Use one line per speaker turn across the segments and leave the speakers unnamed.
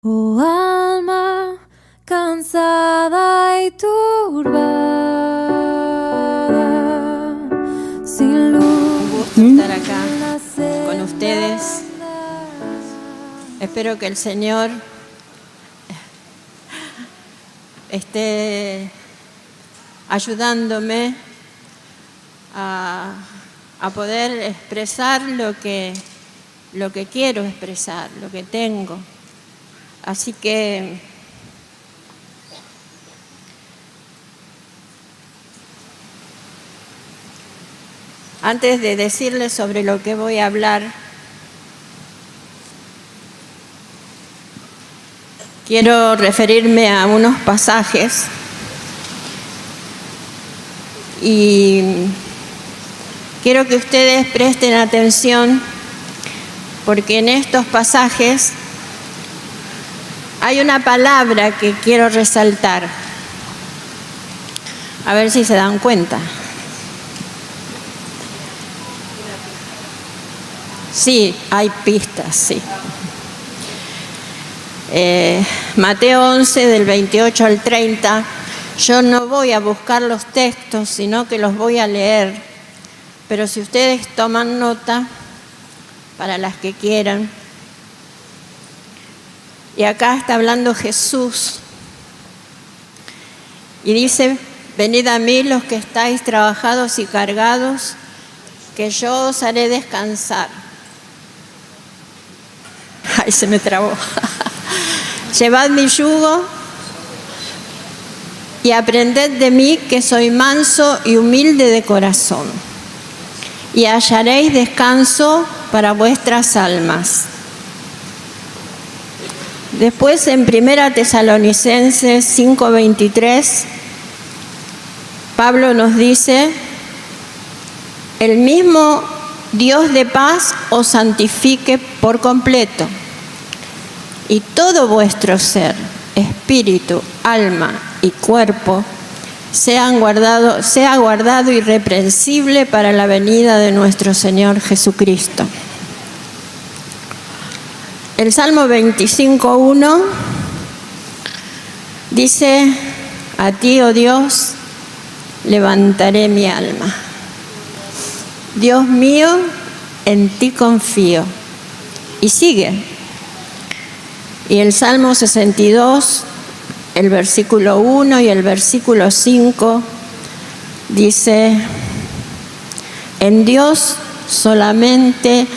Oh alma cansada y turbada, sin luz.
Un gusto estar acá con ustedes. Espero que el Señor esté ayudándome a poder expresar lo que quiero expresar, lo que tengo. Así que antes de decirles sobre lo que voy a hablar, quiero referirme a unos pasajes y quiero que ustedes presten atención porque en estos pasajes hay una palabra que quiero resaltar. A ver si se dan cuenta. Sí, hay pistas, sí. Mateo 11, del 28 al 30. Yo no voy a buscar los textos, sino que los voy a leer. Pero si ustedes toman nota, para las que quieran. Y acá está hablando Jesús. Y dice: venid a mí los que estáis trabajados y cargados, que yo os haré descansar. Ay, se me trabó. Llevad mi yugo y aprended de mí, que soy manso y humilde de corazón, y hallaréis descanso para vuestras almas. Después en 1 Tesalonicenses 5:23, Pablo nos dice: el mismo Dios de paz os santifique por completo, y todo vuestro ser, espíritu, alma y cuerpo sea guardado irreprensible para la venida de nuestro Señor Jesucristo. El Salmo 25:1 dice: a ti, oh Dios, levantaré mi alma. Dios mío, en ti confío. Y sigue. Y el Salmo 62, el versículo 1 y el versículo 5 dice: en Dios solamente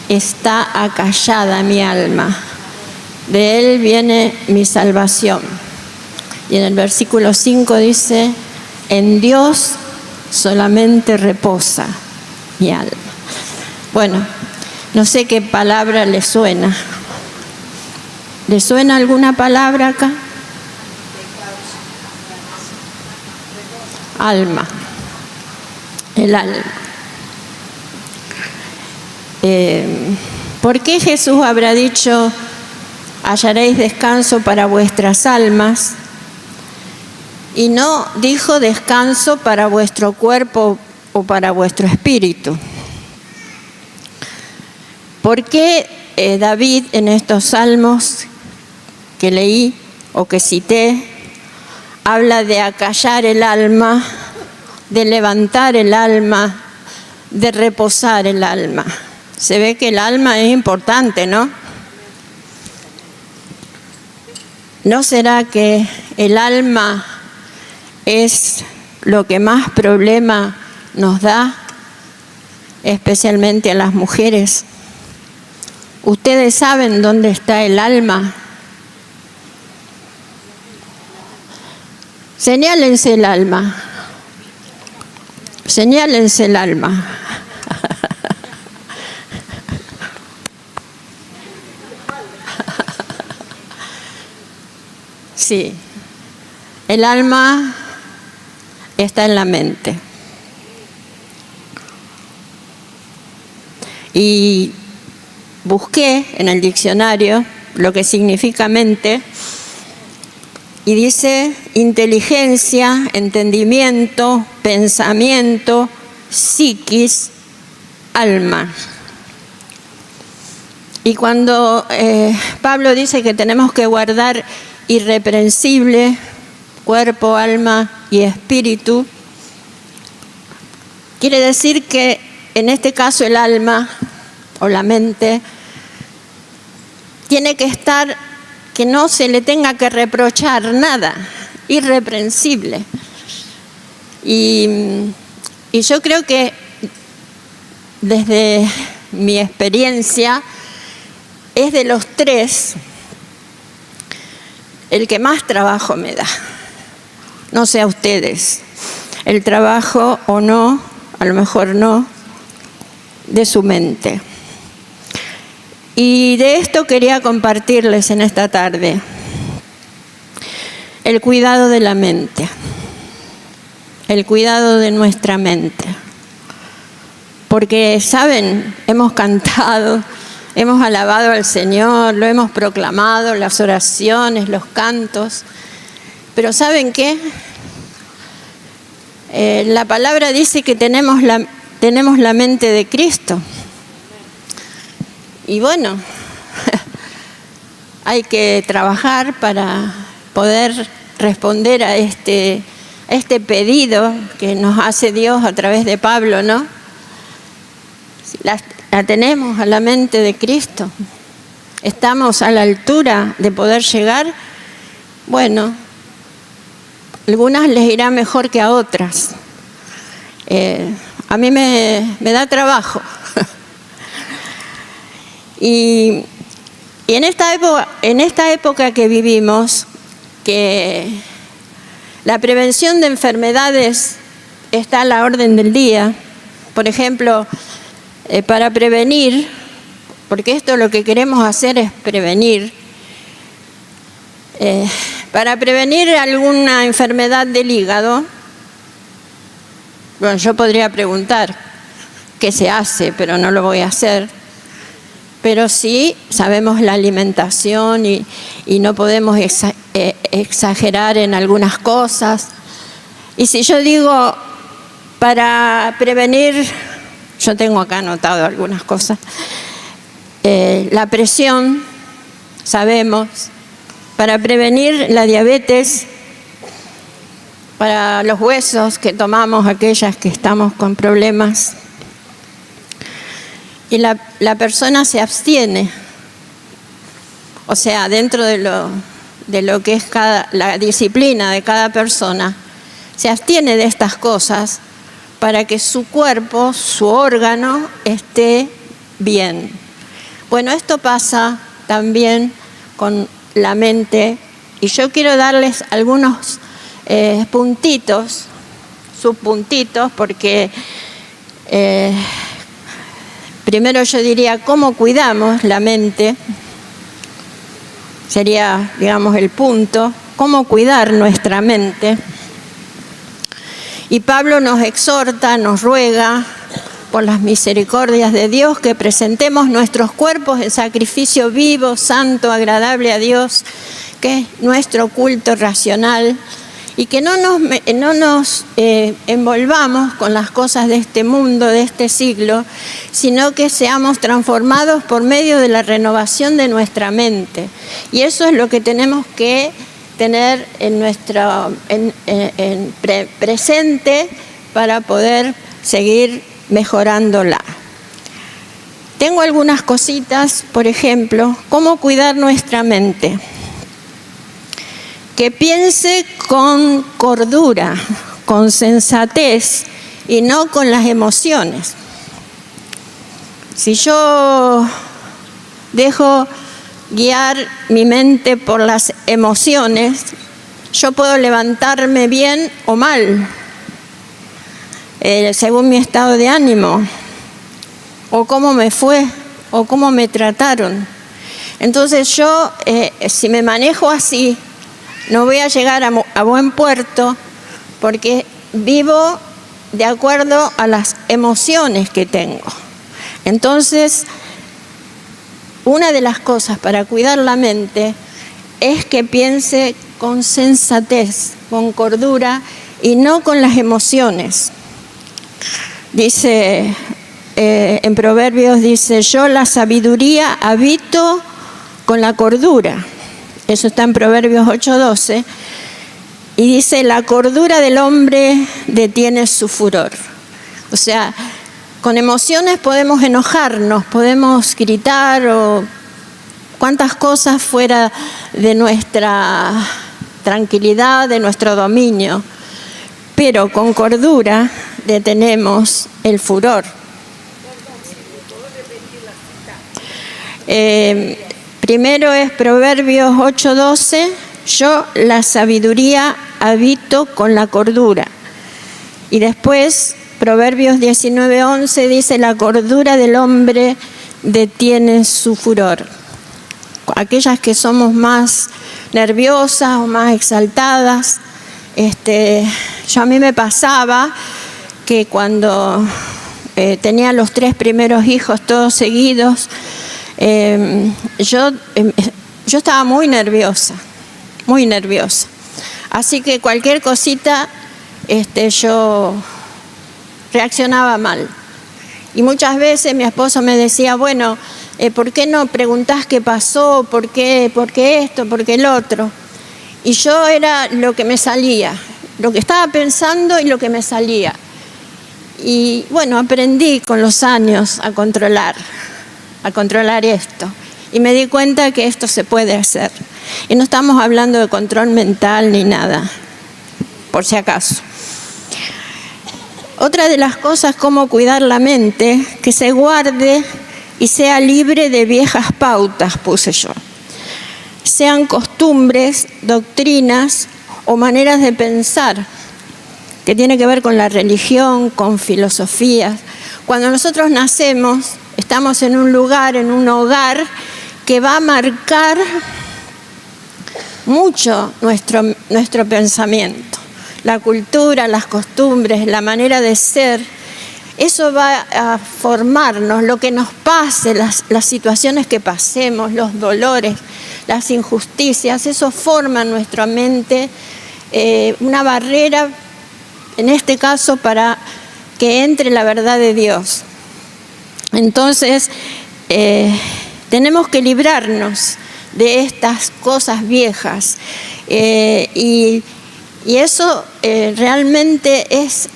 está acallada mi alma, de Él viene mi salvación. Y en el versículo 5 dice: en Dios solamente reposa mi alma. Bueno, no sé qué palabra le suena. ¿Le suena alguna palabra acá? Alma. El alma. ¿Por qué Jesús habrá dicho: hallaréis descanso para vuestras almas? Y no dijo descanso para vuestro cuerpo o para vuestro espíritu. ¿Por qué David en estos salmos que leí o que cité habla de acallar el alma, de levantar el alma, de reposar el alma? Se ve que el alma es importante, ¿no? ¿No será que el alma es lo que más problema nos da, especialmente a las mujeres? ¿Ustedes saben dónde está el alma? Señálense el alma. Señálense el alma. Sí, el alma está en la mente. Y busqué en el diccionario lo que significa mente y dice: inteligencia, entendimiento, pensamiento, psiquis, alma. Y cuando Pablo dice que tenemos que guardar irreprensible cuerpo, alma y espíritu, quiere decir que en este caso el alma o la mente tiene que estar, que no se le tenga que reprochar nada, irreprensible. Y yo creo que desde mi experiencia es de los tres el que más trabajo me da. No sé a ustedes, el trabajo o no, a lo mejor no, de su mente. Y de esto quería compartirles en esta tarde, el cuidado de la mente, el cuidado de nuestra mente. Porque, ¿saben? Hemos cantado, hemos alabado al Señor, lo hemos proclamado, las oraciones, los cantos. Pero ¿saben qué? La palabra dice que tenemos la mente de Cristo. Y bueno, hay que trabajar para poder responder a este pedido que nos hace Dios a través de Pablo, ¿no? La tenemos a la mente de Cristo. Estamos a la altura de poder llegar. Bueno, algunas les irá mejor que a otras. A mí me da trabajo. Y en esta época que vivimos, que la prevención de enfermedades está a la orden del día. Por ejemplo, para prevenir, porque esto lo que queremos hacer es prevenir, para prevenir alguna enfermedad del hígado, bueno, yo podría preguntar qué se hace, pero no lo voy a hacer. Pero sí sabemos la alimentación y no podemos exagerar en algunas cosas. Y si yo digo para prevenir, yo tengo acá anotado algunas cosas, la presión, sabemos, para prevenir la diabetes, para los huesos que tomamos, aquellas que estamos con problemas. Y la persona se abstiene, o sea, dentro de lo que es la disciplina de cada persona, se abstiene de estas cosas para que su cuerpo, su órgano, esté bien. Bueno, esto pasa también con la mente, y yo quiero darles algunos puntitos, subpuntitos, porque primero yo diría cómo cuidamos la mente, sería, digamos, el punto, cómo cuidar nuestra mente. Y Pablo nos exhorta, nos ruega, por las misericordias de Dios, que presentemos nuestros cuerpos en sacrificio vivo, santo, agradable a Dios, que es nuestro culto racional, y que no nos envolvamos con las cosas de este mundo, de este siglo, sino que seamos transformados por medio de la renovación de nuestra mente. Y eso es lo que tenemos que tener presente para poder seguir mejorándola. Tengo algunas cositas, por ejemplo, cómo cuidar nuestra mente. Que piense con cordura, con sensatez y no con las emociones. Si yo dejo guiar mi mente por las emociones, yo puedo levantarme bien o mal, según mi estado de ánimo, o cómo me fue, o cómo me trataron. Entonces yo, si me manejo así, no voy a llegar a buen puerto, porque vivo de acuerdo a las emociones que tengo. Entonces, una de las cosas para cuidar la mente es que piense con sensatez, con cordura y no con las emociones. Dice en Proverbios dice, yo la sabiduría habito con la cordura. Eso está en Proverbios 8:12. Y dice, la cordura del hombre detiene su furor. O sea, con emociones podemos enojarnos, podemos gritar o cuantas cosas fuera de nuestra tranquilidad, de nuestro dominio. Pero con cordura detenemos el furor. Primero es Proverbios 8:12, yo la sabiduría habito con la cordura. Y después Proverbios 19:11 dice, la cordura del hombre detiene su furor. Aquellas que somos más nerviosas o más exaltadas, a mí me pasaba que cuando tenía los 3 primeros hijos todos seguidos, yo estaba muy nerviosa. Así que cualquier cosita, yo reaccionaba mal. Y muchas veces mi esposo me decía, bueno, ¿por qué no preguntás qué pasó? ¿Por qué esto? ¿Por qué el otro? Y yo era lo que me salía, lo que estaba pensando y lo que me salía. Y bueno, aprendí con los años a controlar esto. Y me di cuenta que esto se puede hacer. Y no estamos hablando de control mental ni nada, por si acaso. Otra de las cosas, cómo cuidar la mente, que se guarde y sea libre de viejas pautas, puse yo. Sean costumbres, doctrinas o maneras de pensar, que tiene que ver con la religión, con filosofías. Cuando nosotros nacemos, estamos en un lugar, en un hogar, que va a marcar mucho nuestro pensamiento. La cultura, las costumbres, la manera de ser, eso va a formarnos, lo que nos pase, las situaciones que pasemos, los dolores, las injusticias, eso forma en nuestra mente una barrera, en este caso, para que entre la verdad de Dios. Entonces, tenemos que librarnos de estas cosas viejas y eso realmente es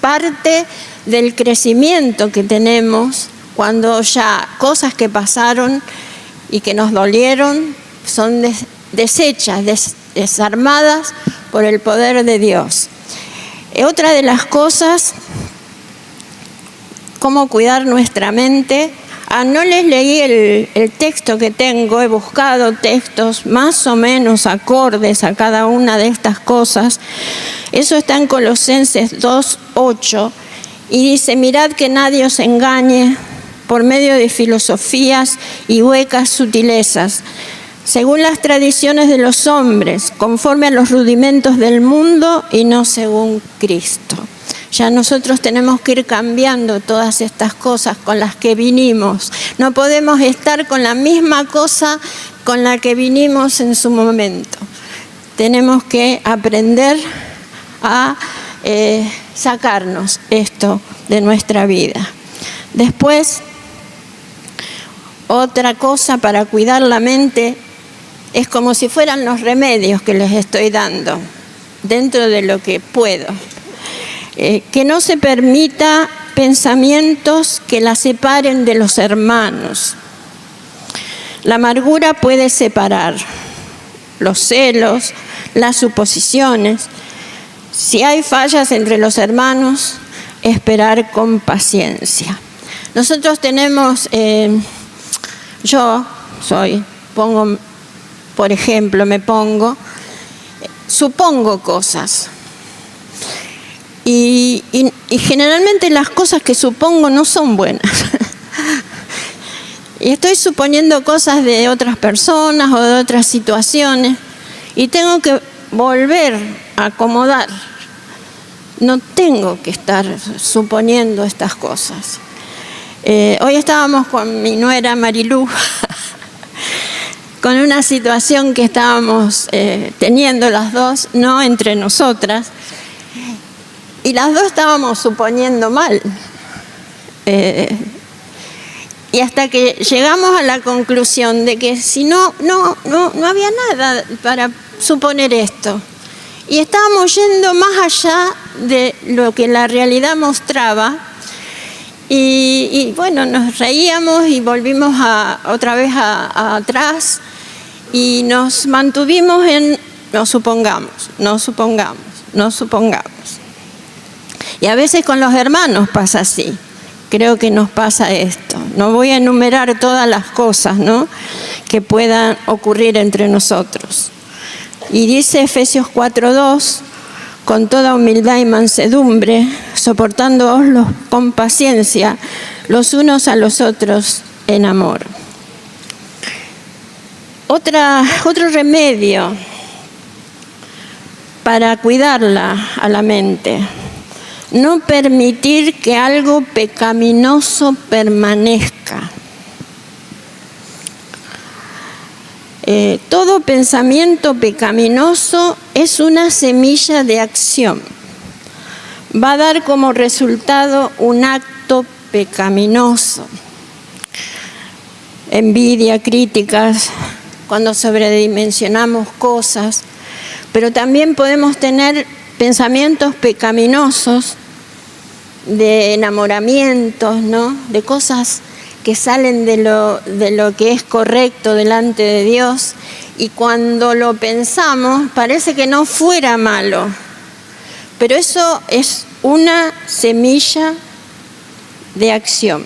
parte del crecimiento que tenemos cuando ya cosas que pasaron y que nos dolieron son deshechas, desarmadas por el poder de Dios. Otra de las cosas, cómo cuidar nuestra mente. No les leí el texto que tengo, he buscado textos más o menos acordes a cada una de estas cosas. Eso está en Colosenses 2:8 y dice, mirad que nadie os engañe por medio de filosofías y huecas sutilezas, según las tradiciones de los hombres, conforme a los rudimentos del mundo y no según Cristo. Ya nosotros tenemos que ir cambiando todas estas cosas con las que vinimos. No podemos estar con la misma cosa con la que vinimos en su momento. Tenemos que aprender a sacarnos esto de nuestra vida. Después, otra cosa para cuidar la mente es como si fueran los remedios que les estoy dando, dentro de lo que puedo. Que no se permita pensamientos que la separen de los hermanos. La amargura puede separar, los celos, las suposiciones. Si hay fallas entre los hermanos, esperar con paciencia. Nosotros tenemos, supongo cosas. Y generalmente las cosas que supongo no son buenas. Y estoy suponiendo cosas de otras personas o de otras situaciones y tengo que volver a acomodar. No tengo que estar suponiendo estas cosas. Hoy estábamos con mi nuera Marilú con una situación que estábamos teniendo las dos, no entre nosotras. Y las dos estábamos suponiendo mal. Y hasta que llegamos a la conclusión de que si no había nada para suponer esto. Y estábamos yendo más allá de lo que la realidad mostraba. Y bueno, nos reíamos y volvimos otra vez atrás y nos mantuvimos en no supongamos. Y a veces con los hermanos pasa así. Creo que nos pasa esto. No voy a enumerar todas las cosas, ¿no?, que puedan ocurrir entre nosotros. Y dice Efesios 4:2, con toda humildad y mansedumbre, soportándoos con paciencia los unos a los otros en amor. Otro remedio para cuidarla a la mente: no permitir que algo pecaminoso permanezca. Todo pensamiento pecaminoso es una semilla de acción. Va a dar como resultado un acto pecaminoso. Envidia, críticas, cuando sobredimensionamos cosas, pero también podemos tener pensamientos pecaminosos de enamoramientos, ¿no?, de cosas que salen de lo que es correcto delante de Dios, y cuando lo pensamos parece que no fuera malo, pero eso es una semilla de acción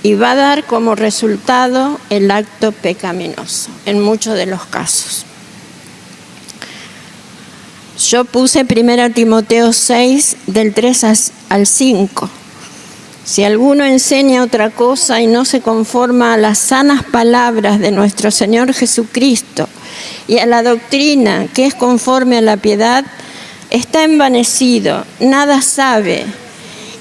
y va a dar como resultado el acto pecaminoso en muchos de los casos. Yo puse 1 Timoteo 6, del 3 al 5. Si alguno enseña otra cosa y no se conforma a las sanas palabras de nuestro Señor Jesucristo y a la doctrina que es conforme a la piedad, está envanecido, nada sabe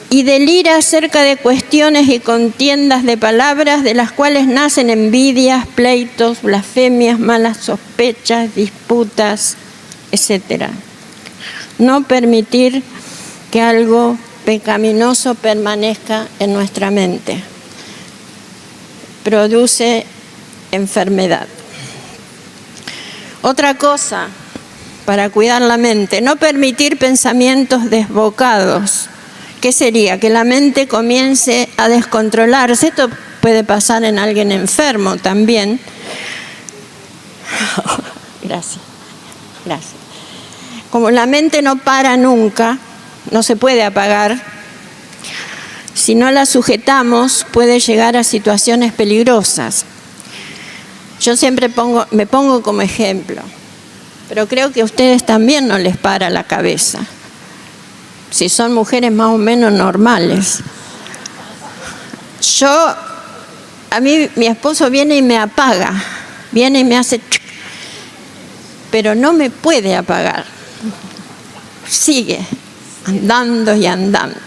y delira acerca de cuestiones y contiendas de palabras, de las cuales nacen envidias, pleitos, blasfemias, malas sospechas, disputas, etc. No permitir que algo pecaminoso permanezca en nuestra mente. Produce enfermedad. Otra cosa para cuidar la mente: no permitir pensamientos desbocados. ¿Qué sería? Que la mente comience a descontrolarse. Esto puede pasar en alguien enfermo también. Gracias. Como la mente no para nunca, no se puede apagar, si no la sujetamos puede llegar a situaciones peligrosas. Yo siempre me pongo como ejemplo, pero creo que a ustedes también no les para la cabeza, si son mujeres más o menos normales. A mí mi esposo viene y me apaga, viene y me hace pero no me puede apagar, sigue andando y andando.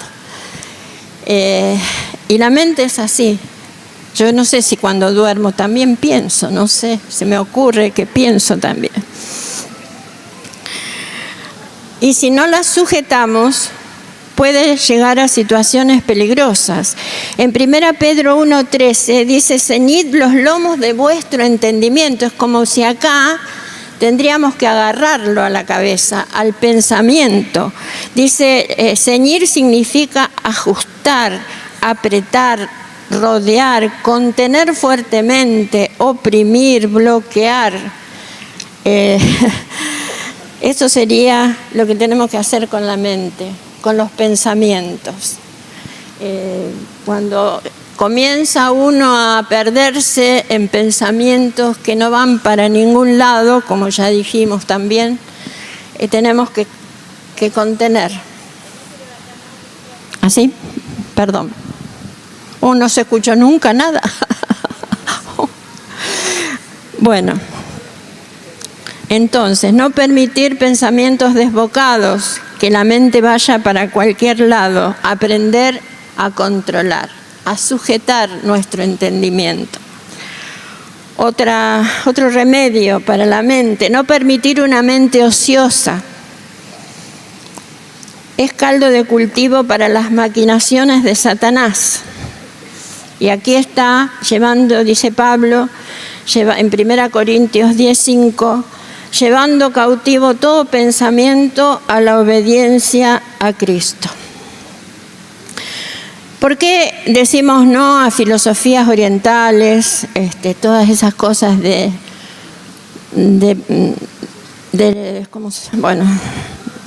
Y la mente es así. Yo no sé si cuando duermo también pienso, no sé, se me ocurre que pienso también. Y si no la sujetamos, puede llegar a situaciones peligrosas. En 1 Pedro 1:13 dice: ceñid los lomos de vuestro entendimiento. Es como si acá tendríamos que agarrarlo a la cabeza, al pensamiento. Dice, ceñir significa ajustar, apretar, rodear, contener fuertemente, oprimir, bloquear. Eso sería lo que tenemos que hacer con la mente, con los pensamientos. Cuando comienza uno a perderse en pensamientos que no van para ningún lado, como ya dijimos también, tenemos que contener. ¿Así? Perdón. No se escuchó nunca nada. Bueno, entonces, no permitir pensamientos desbocados, que la mente vaya para cualquier lado, aprender a controlar, a sujetar nuestro entendimiento. Otro remedio para la mente: no permitir una mente ociosa. es caldo de cultivo para las maquinaciones de Satanás. Y aquí está llevando, dice Pablo, en 1 Corintios 10:5, llevando cautivo todo pensamiento a la obediencia a Cristo. ¿Por qué decimos no a filosofías orientales, todas esas cosas de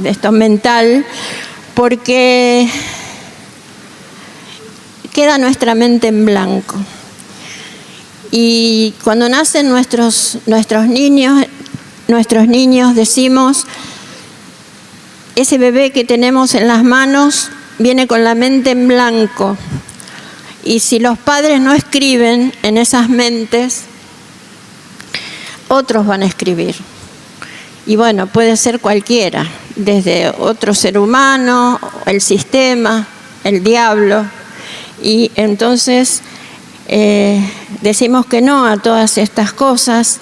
esto mental? Porque queda nuestra mente en blanco. Y cuando nacen nuestros niños decimos, ese bebé que tenemos en las manos viene con la mente en blanco. Y si los padres no escriben en esas mentes, otros van a escribir. Y bueno, puede ser cualquiera, desde otro ser humano, el sistema, el diablo. Y entonces decimos que no a todas estas cosas,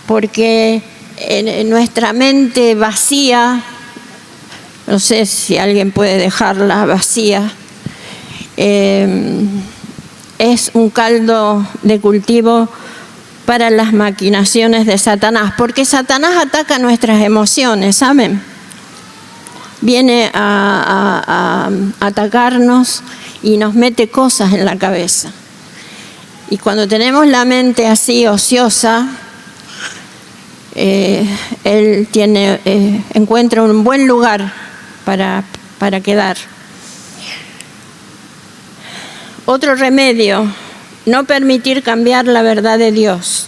porque en nuestra mente vacía, no sé si alguien puede dejarla vacía, es un caldo de cultivo para las maquinaciones de Satanás, porque Satanás ataca nuestras emociones, ¿saben? Viene a atacarnos y nos mete cosas en la cabeza. Y cuando tenemos la mente así ociosa, él encuentra un buen lugar para quedar. Otro remedio, no permitir cambiar la verdad de Dios.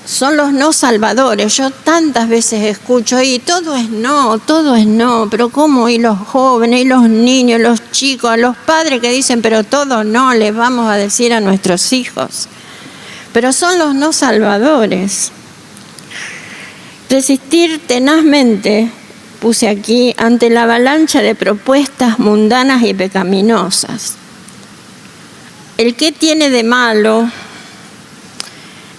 Son los no salvadores. Yo tantas veces escucho, y todo es no, pero ¿cómo? Y los jóvenes, y los niños, los chicos, a los padres que dicen, pero todo no, les vamos a decir a nuestros hijos. Pero son los no salvadores. Resistir tenazmente, puse aquí, ante la avalancha de propuestas mundanas y pecaminosas. El qué tiene de malo,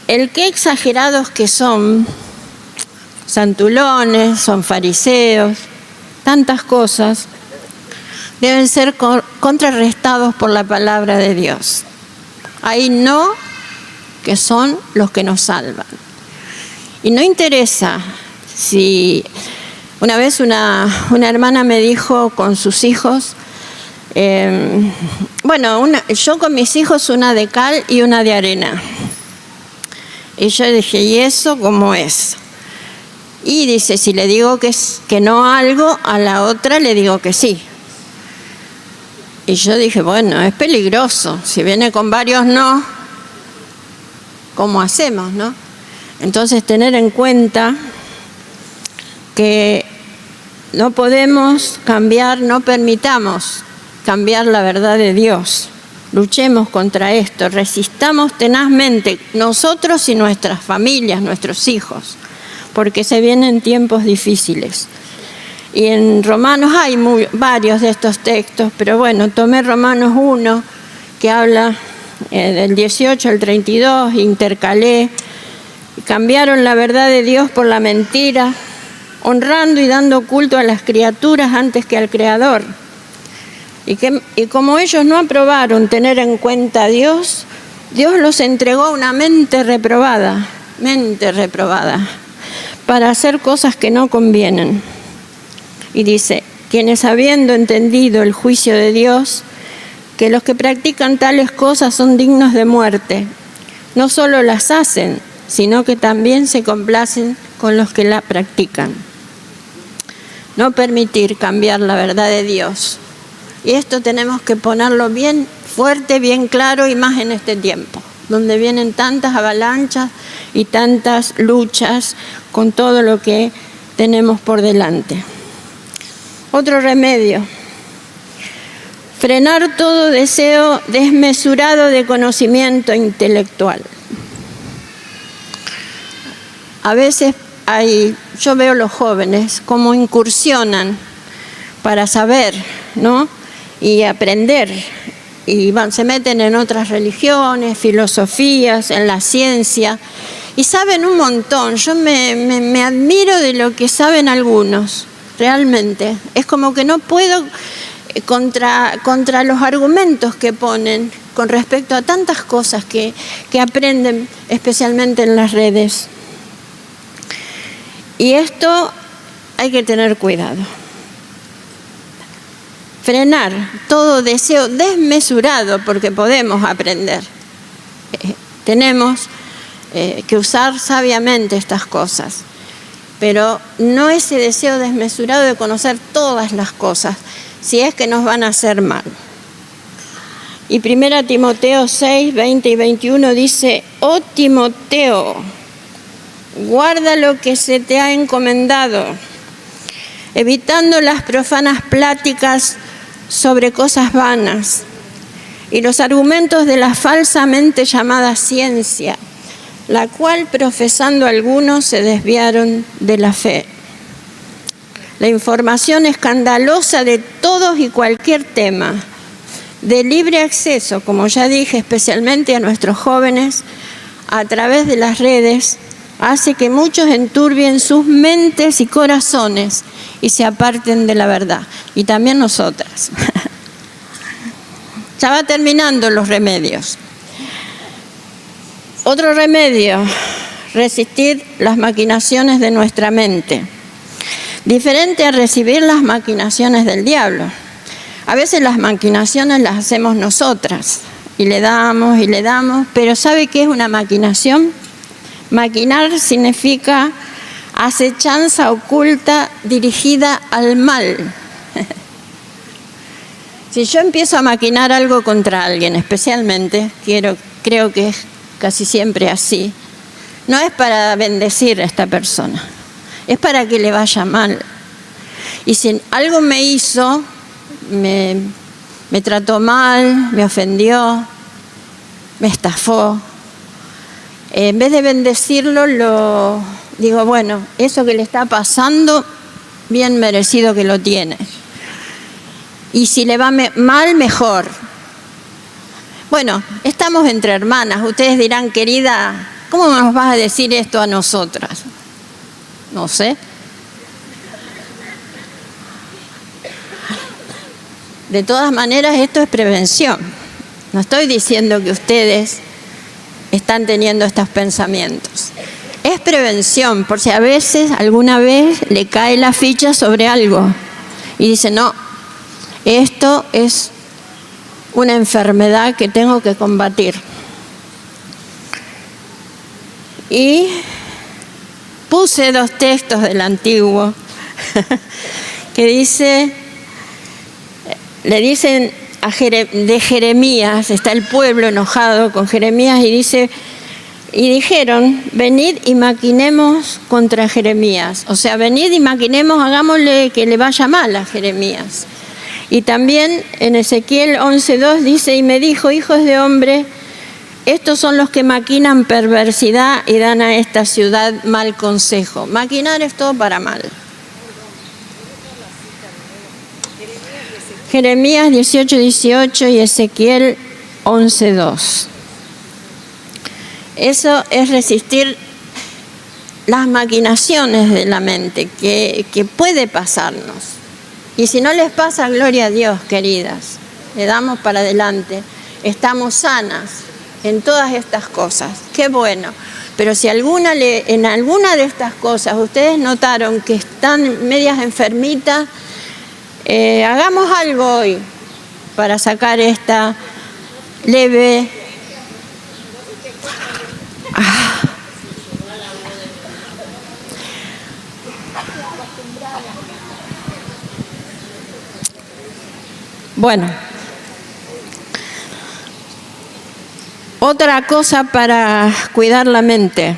el qué exagerados que son, santulones, son fariseos, tantas cosas, deben ser contrarrestados por la palabra de Dios. Hay no que son los que nos salvan. Y no interesa si... Una vez una hermana me dijo con sus hijos, yo con mis hijos una de cal y una de arena. Y yo dije, ¿y eso cómo es? Y dice, si le digo que no a algo, a la otra le digo que sí. Y yo dije, bueno, es peligroso. Si viene con varios no, ¿cómo hacemos, no? Entonces, tener en cuenta que no podemos cambiar, no permitamos cambiar la verdad de Dios. Luchemos contra esto, resistamos tenazmente nosotros y nuestras familias, nuestros hijos, porque se vienen tiempos difíciles. Y en Romanos hay varios de estos textos, pero bueno, tomé Romanos 1, que habla del 18 al 32, intercalé, cambiaron la verdad de Dios por la mentira, honrando y dando culto a las criaturas antes que al Creador. Y como ellos no aprobaron tener en cuenta a Dios, Dios los entregó a una mente reprobada, para hacer cosas que no convienen. Y dice, quienes habiendo entendido el juicio de Dios, que los que practican tales cosas son dignos de muerte, no solo las hacen, sino que también se complacen con los que la practican. No permitir cambiar la verdad de Dios. Y esto tenemos que ponerlo bien fuerte, bien claro, y más en este tiempo, donde vienen tantas avalanchas y tantas luchas con todo lo que tenemos por delante. Otro remedio, frenar todo deseo desmesurado de conocimiento intelectual. A veces yo veo los jóvenes cómo incursionan para saber, ¿no? Y aprender, y se meten en otras religiones, filosofías, en la ciencia, y saben un montón. Yo me admiro de lo que saben algunos, realmente. Es como que no puedo contra los argumentos que ponen con respecto a tantas cosas que aprenden, especialmente en las redes. Y esto hay que tener cuidado. Frenar todo deseo desmesurado, porque podemos aprender. Tenemos que usar sabiamente estas cosas, pero no ese deseo desmesurado de conocer todas las cosas, si es que nos van a hacer mal. Y 1 Timoteo 6, 20 y 21 dice: oh Timoteo, guarda lo que se te ha encomendado, evitando las profanas pláticas sobre cosas vanas y los argumentos de la falsamente llamada ciencia, la cual profesando algunos se desviaron de la fe. La información escandalosa de todos y cualquier tema, de libre acceso, como ya dije, especialmente a nuestros jóvenes, a través de las redes, hace que muchos enturbien sus mentes y corazones y se aparten de la verdad. Y también nosotras. Ya va terminando los remedios. Otro remedio: resistir las maquinaciones de nuestra mente. Diferente a recibir las maquinaciones del diablo. A veces las maquinaciones las hacemos nosotras y le damos, pero ¿sabe qué es una maquinación? Maquinar significa acechanza oculta dirigida al mal. Si yo empiezo a maquinar algo contra alguien, especialmente, creo que es casi siempre así, no es para bendecir a esta persona, es para que le vaya mal. Y si algo me hizo, me trató mal, me ofendió, me estafó, en vez de bendecirlo, digo, bueno, eso que le está pasando, bien merecido que lo tiene. Y si le va mal, mejor. Bueno, estamos entre hermanas. Ustedes dirán: querida, ¿cómo nos vas a decir esto a nosotras? No sé. De todas maneras, esto es prevención. No estoy diciendo que ustedes están teniendo estos pensamientos. Es prevención, por si a veces, alguna vez, le cae la ficha sobre algo y dice: no, esto es una enfermedad que tengo que combatir. Y puse 2 textos del Antiguo que le dicen de Jeremías, está el pueblo enojado con Jeremías y dijeron: venid y maquinemos contra Jeremías. O sea, venid y maquinemos, hagámosle que le vaya mal a Jeremías. Y también en Ezequiel 11:2 dice: y me dijo: hijos de hombre, estos son los que maquinan perversidad y dan a esta ciudad mal consejo. Maquinar es todo para mal. Jeremías 18:18 y Ezequiel 11:2. Eso es resistir las maquinaciones de la mente que puede pasarnos. Y si no les pasa, gloria a Dios, queridas. Le damos para adelante. Estamos sanas en todas estas cosas. Qué bueno. Pero si en alguna de estas cosas ustedes notaron que están medias enfermitas, hagamos algo hoy para sacar esta leve... Bueno, otra cosa para cuidar la mente.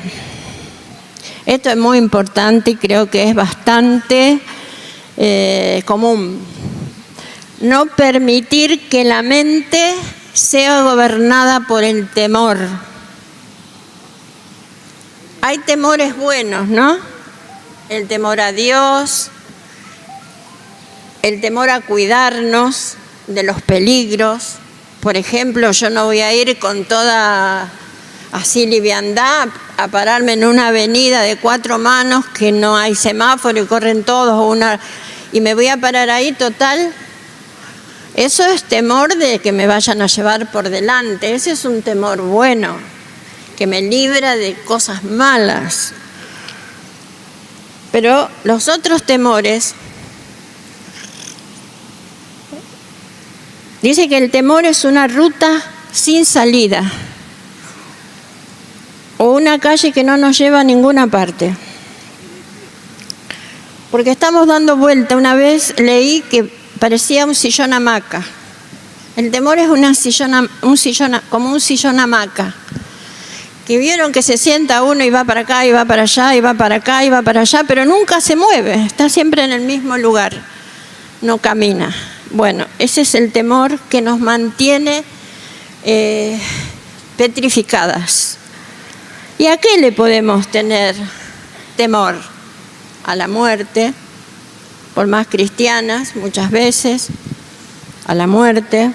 Esto es muy importante y creo que es bastante común. No permitir que la mente sea gobernada por el temor. Hay temores buenos, ¿no? El temor a Dios, el temor a cuidarnos de los peligros. Por ejemplo, yo no voy a ir con toda así liviandad a pararme en una avenida de 4 manos que no hay semáforo y corren todos, y me voy a parar ahí, total. Eso es temor de que me vayan a llevar por delante. Ese es un temor bueno, que me libra de cosas malas. Pero los otros temores, dice que el temor es una ruta sin salida o una calle que no nos lleva a ninguna parte. Porque estamos dando vuelta. Una vez leí que parecía un sillón hamaca. El temor es como un sillón hamaca. Que vieron que se sienta uno y va para acá, y va para allá, y va para acá, y va para allá, pero nunca se mueve, está siempre en el mismo lugar, no camina. Bueno, ese es el temor que nos mantiene petrificadas. ¿Y a qué le podemos tener temor? A la muerte, por más cristianas muchas veces, a la muerte,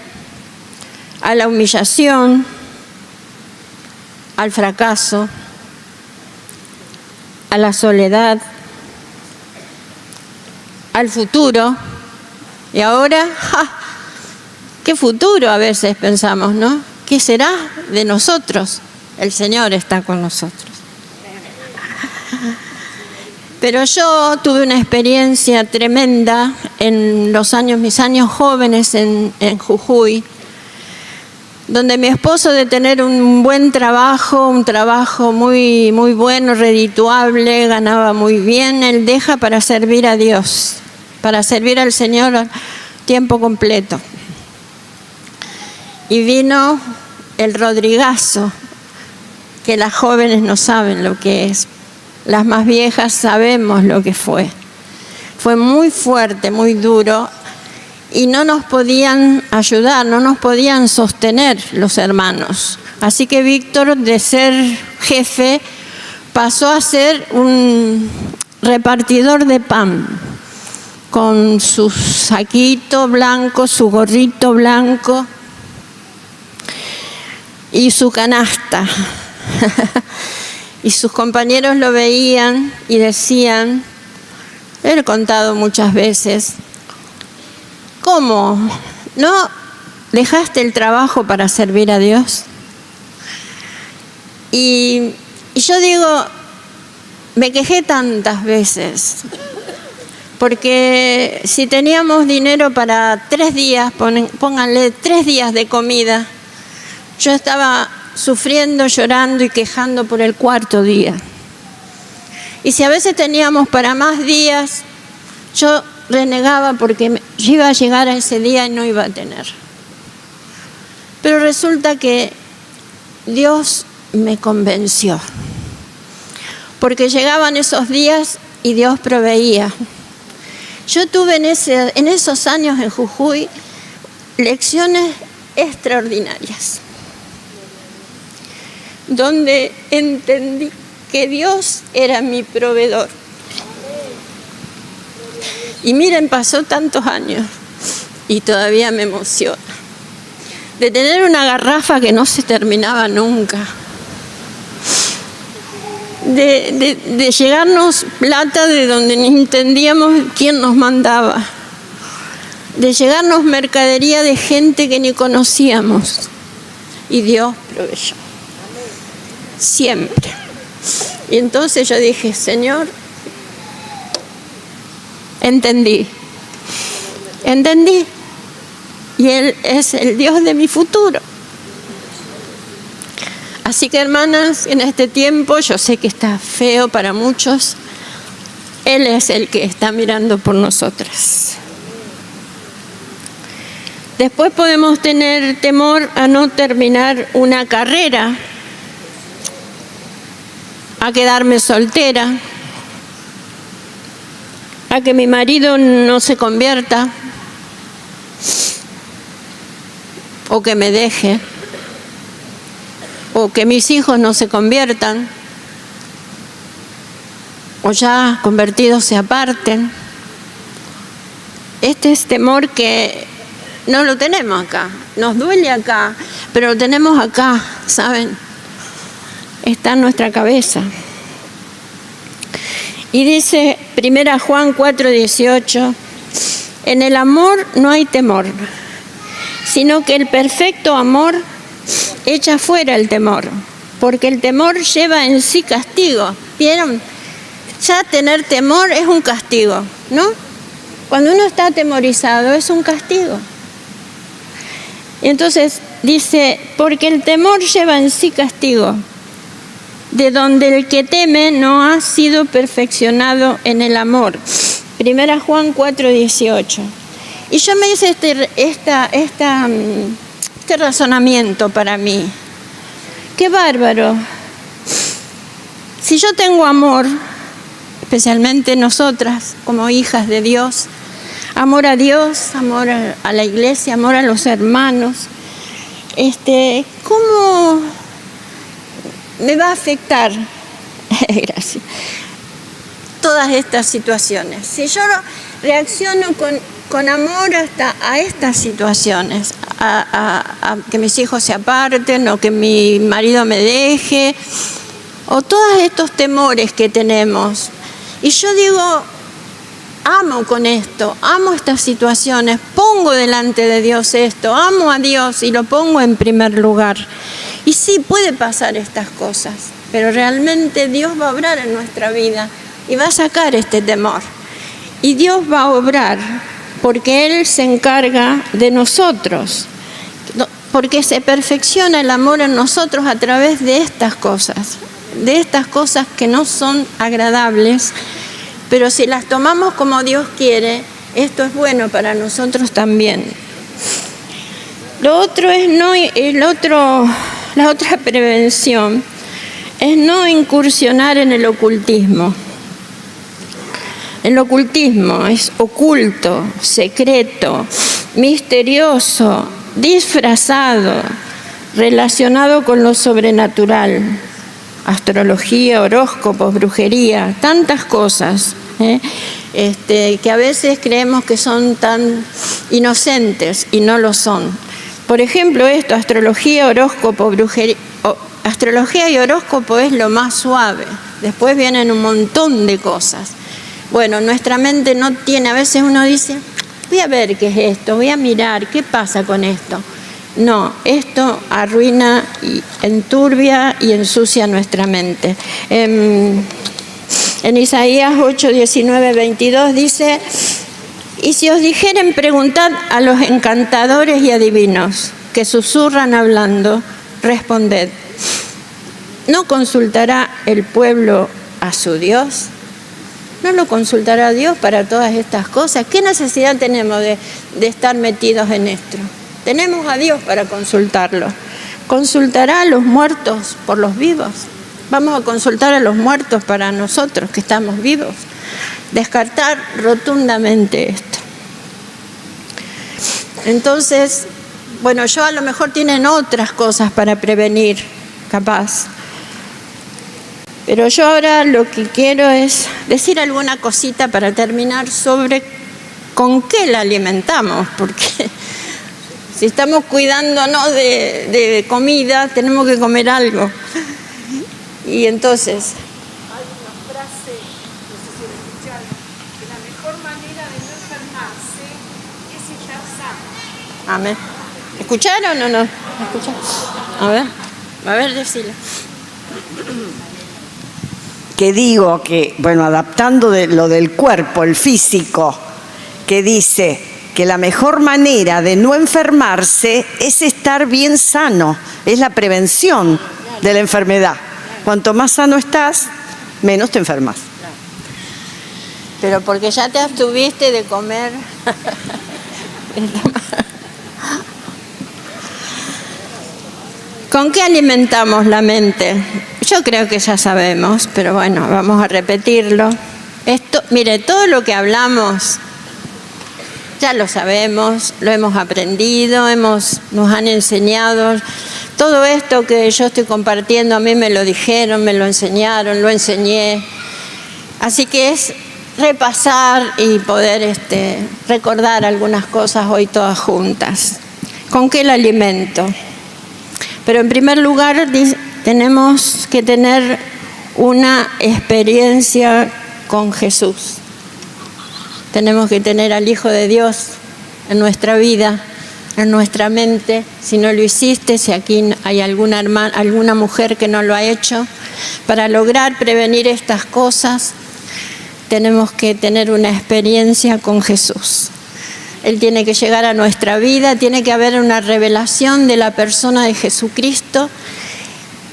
a la humillación, al fracaso, a la soledad, al futuro. Y ahora, ¿qué futuro a veces pensamos, no? ¿Qué será de nosotros? El Señor está con nosotros. Pero yo tuve una experiencia tremenda en mis años jóvenes en Jujuy, donde mi esposo, de tener un buen trabajo, un trabajo muy, muy bueno, redituable, ganaba muy bien, él deja para servir a Dios, para servir al Señor a tiempo completo. Y vino el Rodrigazo, que las jóvenes no saben lo que es. Las más viejas sabemos lo que fue. Fue muy fuerte, muy duro, y no nos podían ayudar, no nos podían sostener los hermanos. Así que Víctor, de ser jefe, pasó a ser un repartidor de pan, con su saquito blanco, su gorrito blanco y su canasta. Y sus compañeros lo veían y decían, he contado muchas veces, ¿cómo? ¿No dejaste el trabajo para servir a Dios? Y yo digo, me quejé tantas veces, porque si teníamos dinero para 3 días, pónganle 3 días de comida, yo estaba sufriendo, llorando y quejando por el 4.º día. Y si a veces teníamos para más días, yo renegaba porque yo iba a llegar a ese día y no iba a tener. Pero resulta que Dios me convenció, porque llegaban esos días y Dios proveía. Yo tuve en esos años en Jujuy lecciones extraordinarias, donde entendí que Dios era mi proveedor. Y miren, pasó tantos años y todavía me emociona. De tener una garrafa que no se terminaba nunca. De llegarnos plata de donde ni entendíamos quién nos mandaba. De llegarnos mercadería de gente que ni conocíamos. Y Dios proveyó. Siempre. Y entonces yo dije, Señor, entendí. Y Él es el Dios de mi futuro. Así que, hermanas, en este tiempo, yo sé que está feo para muchos, Él es el que está mirando por nosotras. Después podemos tener temor a no terminar una carrera, a quedarme soltera, a que mi marido no se convierta o que me deje, o que mis hijos no se conviertan, o ya convertidos se aparten. Este es temor que no lo tenemos acá, nos duele acá, pero lo tenemos acá, ¿saben? Está en nuestra cabeza. Y dice 1 Juan 4:18, En el amor no hay temor, sino que el perfecto amor echa fuera el temor, porque el temor lleva en sí castigo. ¿Vieron? Ya tener temor es un castigo, ¿no? Cuando uno está atemorizado es un castigo. Y entonces dice, porque el temor lleva en sí castigo, de donde el que teme no ha sido perfeccionado en el amor. 1 Juan 4:18. Y yo me hice este razonamiento para mí. ¡Qué bárbaro! Si yo tengo amor, especialmente nosotras como hijas de Dios, amor a Dios, amor a la iglesia, amor a los hermanos, ¿cómo me va a afectar? Gracias. Todas estas situaciones. Si yo reacciono con amor hasta a estas situaciones, a que mis hijos se aparten o que mi marido me deje, o todos estos temores que tenemos, y yo digo, amo con esto, amo estas situaciones, pongo delante de Dios esto, amo a Dios y lo pongo en primer lugar. Y sí, puede pasar estas cosas, pero realmente Dios va a obrar en nuestra vida y va a sacar este temor. Y Dios va a obrar porque Él se encarga de nosotros, porque se perfecciona el amor en nosotros a través de estas cosas que no son agradables, pero si las tomamos como Dios quiere, esto es bueno para nosotros también. La otra prevención es no incursionar en el ocultismo. El ocultismo es oculto, secreto, misterioso, disfrazado, relacionado con lo sobrenatural. Astrología, horóscopos, brujería, tantas cosas que a veces creemos que son tan inocentes y no lo son. Por ejemplo, astrología, horóscopo, brujería. Astrología y horóscopo es lo más suave. Después vienen un montón de cosas. Bueno, nuestra mente no tiene, a veces uno dice, voy a ver qué es esto, voy a mirar, ¿qué pasa con esto? No, esto arruina, y enturbia y ensucia nuestra mente. En Isaías 8:19-22 dice, y si os dijeren, preguntad a los encantadores y adivinos que susurran hablando, responded, ¿no consultará el pueblo a su Dios? ¿No lo consultará Dios para todas estas cosas? ¿Qué necesidad tenemos de estar metidos en esto? Tenemos a Dios para consultarlo. ¿Consultará a los muertos por los vivos? Vamos a consultar a los muertos para nosotros que estamos vivos. Descartar rotundamente esto. Entonces, bueno, yo a lo mejor tienen otras cosas para prevenir, capaz. Pero yo ahora lo que quiero es decir alguna cosita para terminar sobre con qué la alimentamos, porque si estamos cuidándonos de comida, tenemos que comer algo. Y entonces,
hay una frase, no sé si la escucharon, que la mejor manera de no enfermarse es estar sano.
amén. ¿Escucharon o no? ¿Escucharon? A ver, decilo.
Que digo que, bueno, adaptando de lo del cuerpo, el físico, que dice que la mejor manera de no enfermarse es estar bien sano, es la prevención de la enfermedad. Cuanto más sano estás, menos te enfermas.
Pero porque ya te abstuviste de comer. ¿Con qué alimentamos la mente? Yo creo que ya sabemos, pero bueno, vamos a repetirlo. Mire, todo lo que hablamos ya lo sabemos, lo hemos aprendido, nos han enseñado. Todo esto que yo estoy compartiendo, a mí me lo dijeron, me lo enseñaron, lo enseñé. Así que es repasar y poder recordar algunas cosas hoy todas juntas. ¿Con qué el alimento? Pero en primer lugar tenemos que tener una experiencia con Jesús. Tenemos que tener al Hijo de Dios en nuestra vida, en nuestra mente. Si no lo hiciste, si aquí hay alguna mujer que no lo ha hecho, para lograr prevenir estas cosas, tenemos que tener una experiencia con Jesús. Él tiene que llegar a nuestra vida, tiene que haber una revelación de la persona de Jesucristo.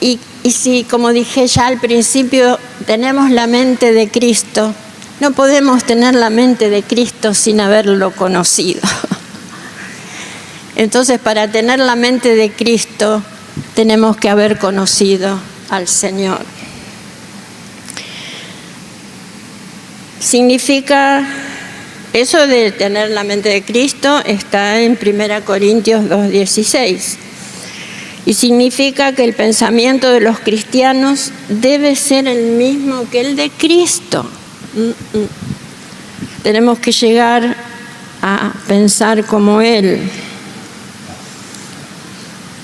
Y si, como dije ya al principio, tenemos la mente de Cristo, no podemos tener la mente de Cristo sin haberlo conocido. Entonces, para tener la mente de Cristo, tenemos que haber conocido al Señor. Significa, eso de tener la mente de Cristo está en 1 Corintios 2:16. Y significa que el pensamiento de los cristianos debe ser el mismo que el de Cristo. Tenemos que llegar a pensar como Él.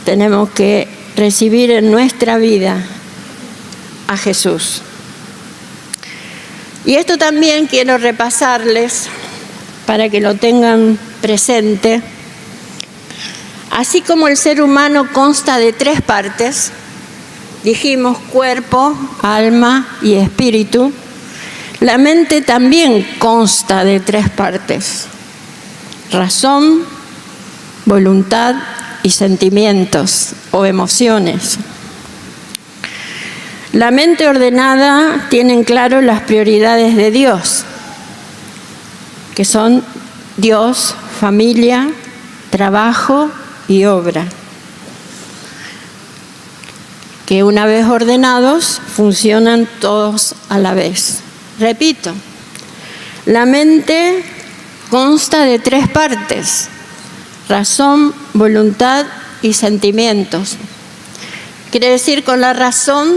Tenemos que recibir en nuestra vida a Jesús. Y esto también quiero repasarles para que lo tengan presente. Así como el ser humano consta de 3 partes, dijimos cuerpo, alma y espíritu, la mente también consta de 3 partes: razón, voluntad y sentimientos o emociones. La mente ordenada tiene en claro las prioridades de Dios, que son Dios, familia, trabajo y obra, que una vez ordenados funcionan todos a la vez. Repito, la mente consta de 3 partes: razón, voluntad y sentimientos. Quiere decir, con la razón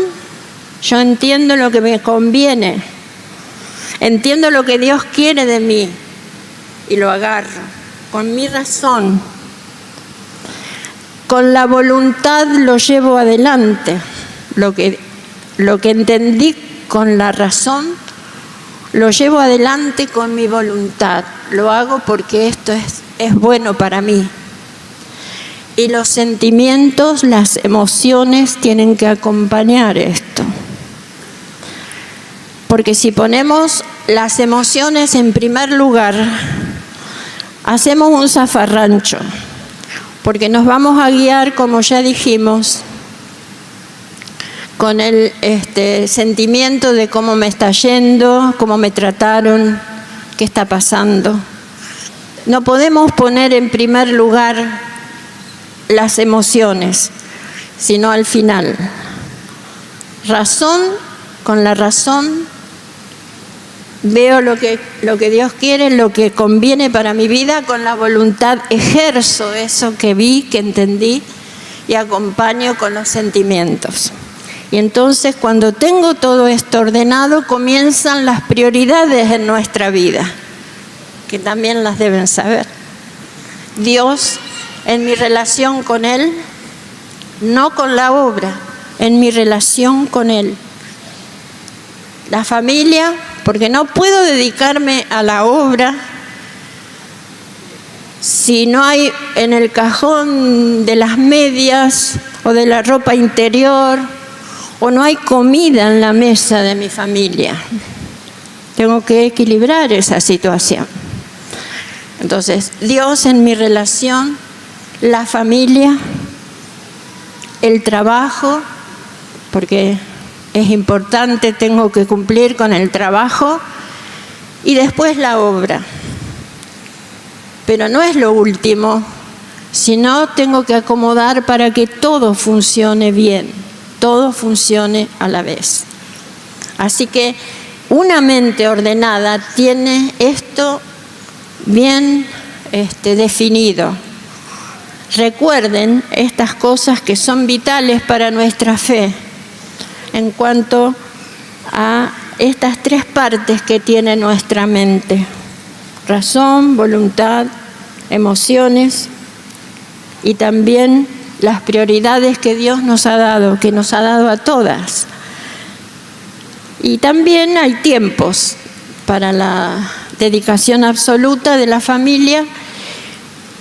yo entiendo lo que me conviene, entiendo lo que Dios quiere de mí y lo agarro con mi razón. Con la voluntad lo llevo adelante. Lo que entendí con la razón lo llevo adelante con mi voluntad. Lo hago porque esto es bueno para mí. Y los sentimientos, las emociones tienen que acompañar esto. Porque si ponemos las emociones en primer lugar, hacemos un zafarrancho. Porque nos vamos a guiar, como ya dijimos, con el sentimiento de cómo me está yendo, cómo me trataron, qué está pasando. No podemos poner en primer lugar las emociones, sino al final. Razón, con la razón veo lo que Dios quiere, lo que conviene para mi vida. Con la voluntad ejerzo eso que vi, que entendí, y acompaño con los sentimientos. Y entonces, cuando tengo todo esto ordenado, comienzan las prioridades en nuestra vida, que también las deben saber. Dios, en mi relación con Él, no con la obra, en mi relación con Él. La familia, porque no puedo dedicarme a la obra si no hay en el cajón de las medias o de la ropa interior, o no hay comida en la mesa de mi familia. Tengo que equilibrar esa situación. Entonces, Dios en mi relación, la familia, el trabajo, porque es importante, tengo que cumplir con el trabajo, y después la obra. Pero no es lo último, sino tengo que acomodar para que todo funcione bien, todo funcione a la vez. Así que una mente ordenada tiene esto bien definido. Recuerden estas cosas que son vitales para nuestra fe en cuanto a estas 3 partes que tiene nuestra mente: razón, voluntad, emociones, y también las prioridades que Dios nos ha dado, que nos ha dado a todas. Y también hay tiempos para la dedicación absoluta de la familia.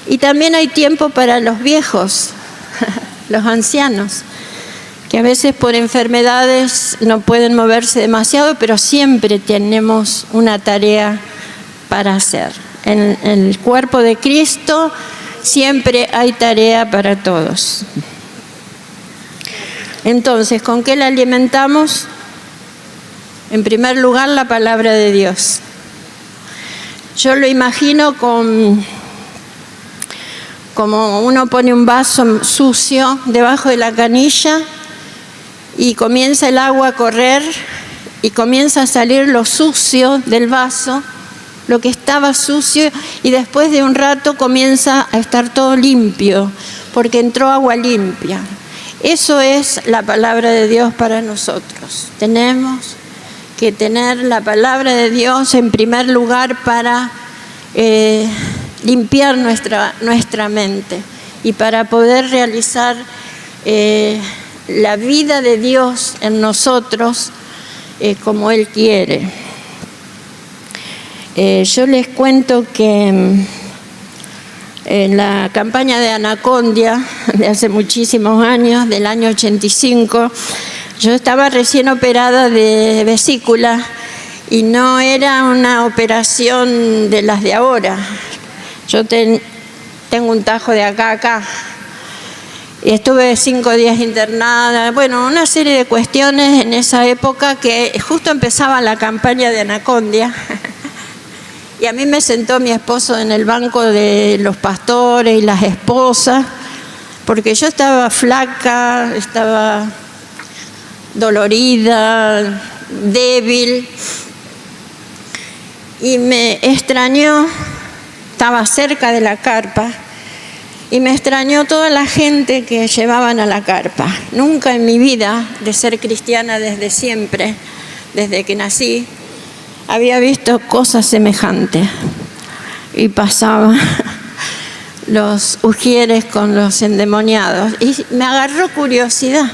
Y también hay tiempo para los viejos, los ancianos, que a veces por enfermedades no pueden moverse demasiado, pero siempre tenemos una tarea para hacer. En el cuerpo de Cristo siempre hay tarea para todos. Entonces, ¿con qué la alimentamos? En primer lugar, la palabra de Dios. Yo lo imagino como uno pone un vaso sucio debajo de la canilla y comienza el agua a correr y comienza a salir lo sucio del vaso, lo que estaba sucio, y después de un rato comienza a estar todo limpio, porque entró agua limpia. Eso es la palabra de Dios para nosotros. Tenemos que tener la palabra de Dios en primer lugar para limpiar nuestra mente y para poder realizar la vida de Dios en nosotros como Él quiere. Yo les cuento que en la campaña de Anacondia de hace muchísimos años, del año 85, yo estaba recién operada de vesícula y no era una operación de las de ahora. Yo tengo un tajo de acá a acá. Y estuve 5 días internada. Bueno, una serie de cuestiones en esa época que justo empezaba la campaña de Anacondia. Y a mí me sentó mi esposo en el banco de los pastores y las esposas, porque yo estaba flaca, estaba dolorida, débil, y me extrañó, estaba cerca de la carpa, y me extrañó toda la gente que llevaban a la carpa. Nunca en mi vida, de ser cristiana desde siempre, desde que nací, había visto cosas semejantes. Y pasaban los ujieres con los endemoniados. Y me agarró curiosidad.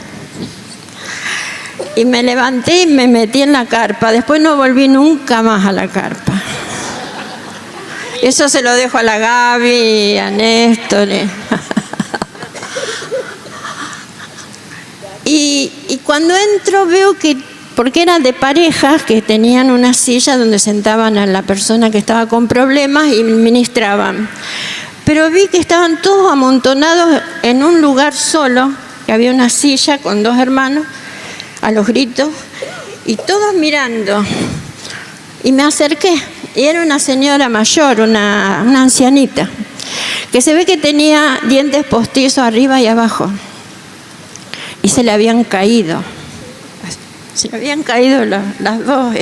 Y me levanté y me metí en la carpa. Después no volví nunca más a la carpa. Eso se lo dejo a la Gaby, a Néstor. Y cuando entro veo que, porque eran de parejas que tenían una silla donde sentaban a la persona que estaba con problemas y ministraban. Pero vi que estaban todos amontonados en un lugar solo, que había una silla con 2 hermanos, a los gritos, y todos mirando. Y me acerqué, y era una señora mayor, una ancianita, que se ve que tenía dientes postizos arriba y abajo, y se le habían caído. Se le habían caído las dos,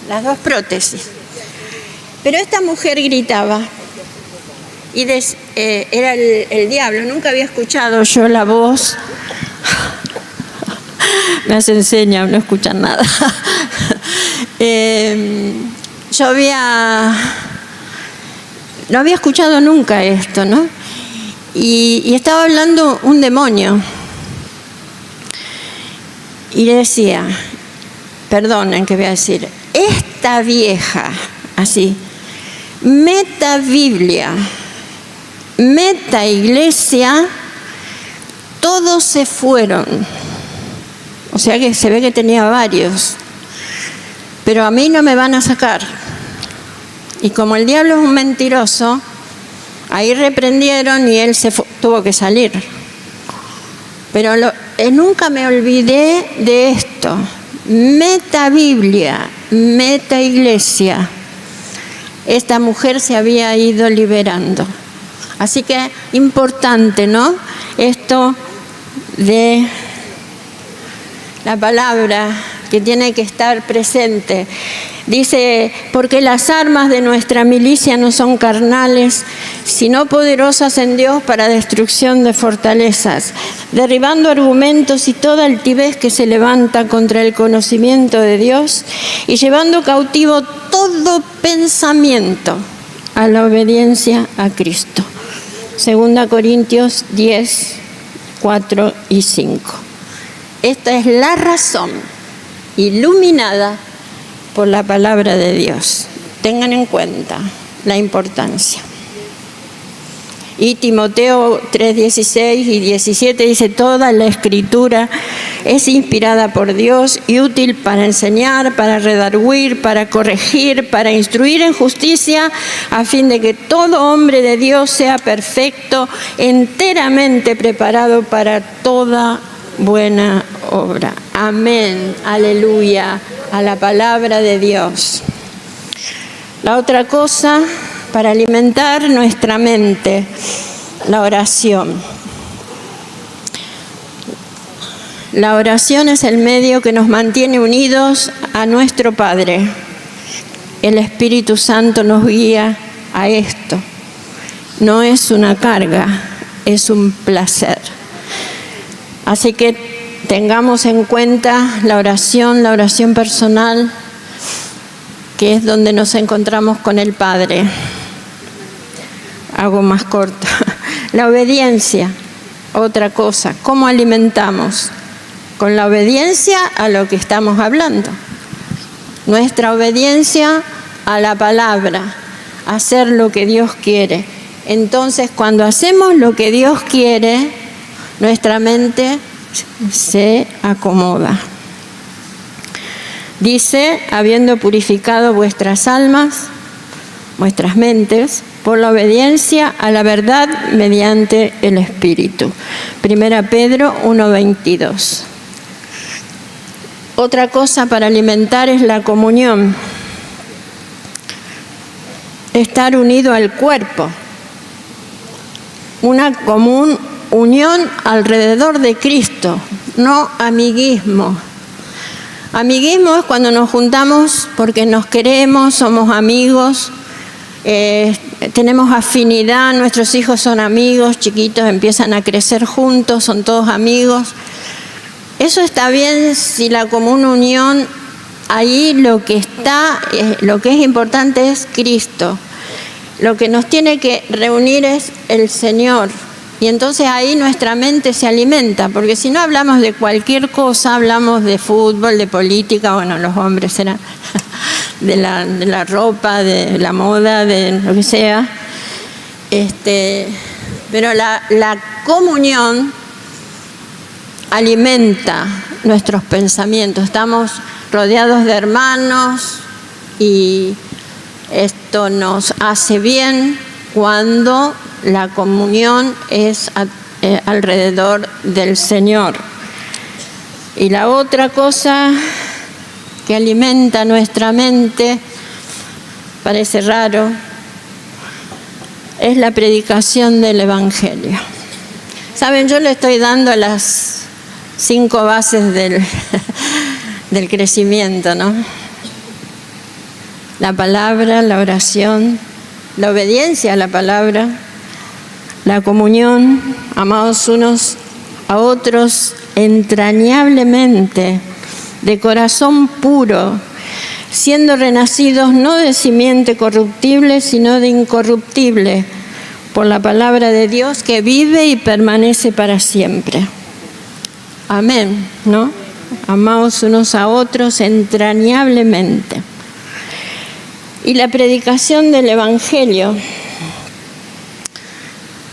las 2 prótesis. Pero esta mujer gritaba, y era el diablo. Nunca había escuchado yo la voz. Me hace enseña, no escuchan nada. Yo no había escuchado nunca esto, ¿no? Y estaba hablando un demonio. Y le decía, perdonen que voy a decir, esta vieja, así, meta Biblia, meta iglesia, todos se fueron. O sea que se ve que tenía varios. Pero a mí no me van a sacar. Y como el diablo es un mentiroso, ahí reprendieron y él tuvo que salir. Pero nunca me olvidé de esto. Meta Biblia, meta iglesia. Esta mujer se había ido liberando. Así que importante, ¿no? Esto de la palabra que tiene que estar presente. Dice, porque las armas de nuestra milicia no son carnales, sino poderosas en Dios para destrucción de fortalezas, derribando argumentos y toda altivez que se levanta contra el conocimiento de Dios y llevando cautivo todo pensamiento a la obediencia a Cristo. 2 Corintios 10, 4 y 5. Esta es la razón iluminada por la palabra de Dios. Tengan en cuenta la importancia. Y Timoteo 3:16 y 17 dice: toda la escritura es inspirada por Dios y útil para enseñar, para redarguir, para corregir, para instruir en justicia, a fin de que todo hombre de Dios sea perfecto, enteramente preparado para toda buena obra. Amén, aleluya, a la palabra de Dios. La otra cosa para alimentar nuestra mente, la oración. La oración es el medio que nos mantiene unidos a nuestro Padre. El Espíritu Santo nos guía a esto. No es una carga, es un placer. Así que tengamos en cuenta la oración personal, que es donde nos encontramos con el Padre. Hago más corta. La obediencia, otra cosa. ¿Cómo alimentamos? Con la obediencia a lo que estamos hablando. Nuestra obediencia a la palabra, hacer lo que Dios quiere. Entonces, cuando hacemos lo que Dios quiere, nuestra mente se acomoda. Dice: habiendo purificado vuestras almas, vuestras mentes, por la obediencia a la verdad mediante el Espíritu. 1 Pedro 1:22. Otra cosa para alimentar es la comunión. Estar unido al cuerpo. Una común unión alrededor de Cristo, no amiguismo. Amiguismo es cuando nos juntamos porque nos queremos, somos amigos, tenemos afinidad, nuestros hijos son amigos, chiquitos empiezan a crecer juntos, son todos amigos. Eso está bien si la común unión, ahí lo que es importante es Cristo. Lo que nos tiene que reunir es el Señor. Y entonces ahí nuestra mente se alimenta, porque si no hablamos de cualquier cosa, hablamos de fútbol, de política, bueno, los hombres serán de la ropa, de la moda, de lo que sea. Pero la comunión alimenta nuestros pensamientos. Estamos rodeados de hermanos y esto nos hace bien cuando la comunión es alrededor del Señor. Y la otra cosa que alimenta nuestra mente, parece raro, es la predicación del Evangelio. Saben, yo le estoy dando las 5 bases del crecimiento, ¿no? La palabra, la oración, la obediencia a la palabra, la comunión, amados unos a otros entrañablemente, de corazón puro, siendo renacidos no de simiente corruptible, sino de incorruptible, por la palabra de Dios que vive y permanece para siempre. Amén, ¿no? Amados unos a otros entrañablemente. Y la predicación del Evangelio.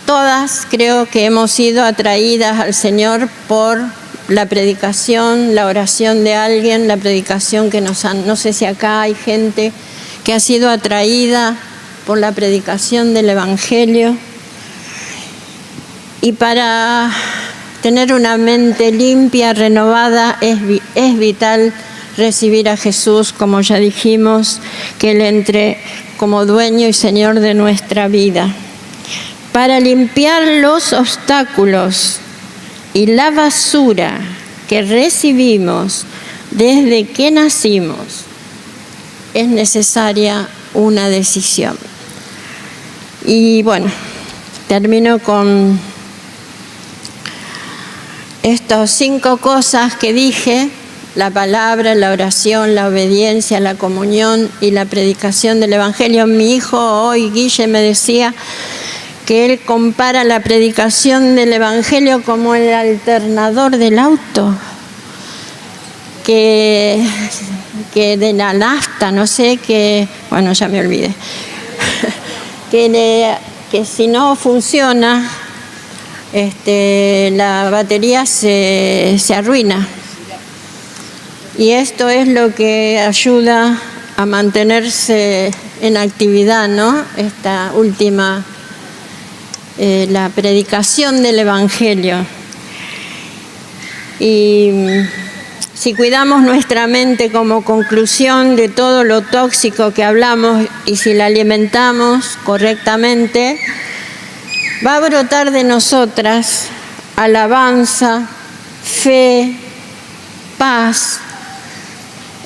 Todas creo que hemos sido atraídas al Señor por la predicación, la oración de alguien, la predicación que nos han... No sé si acá hay gente que ha sido atraída por la predicación del Evangelio. Y para tener una mente limpia, renovada, es vital recibir a Jesús, como ya dijimos, que Él entre como dueño y Señor de nuestra vida. Para limpiar los obstáculos y la basura que recibimos desde que nacimos, es necesaria una decisión. Y bueno, termino con estas 5 cosas que dije: la palabra, la oración, la obediencia, la comunión y la predicación del Evangelio. Mi hijo hoy, Guille, me decía que él compara la predicación del Evangelio como el alternador del auto, que que de la nafta, no sé, que, bueno, ya me olvidé, que si no funciona, la batería se arruina. Y esto es lo que ayuda a mantenerse en actividad, ¿no? Esta última, la predicación del Evangelio. Y si cuidamos nuestra mente como conclusión de todo lo tóxico que hablamos y si la alimentamos correctamente, va a brotar de nosotras alabanza, fe, paz,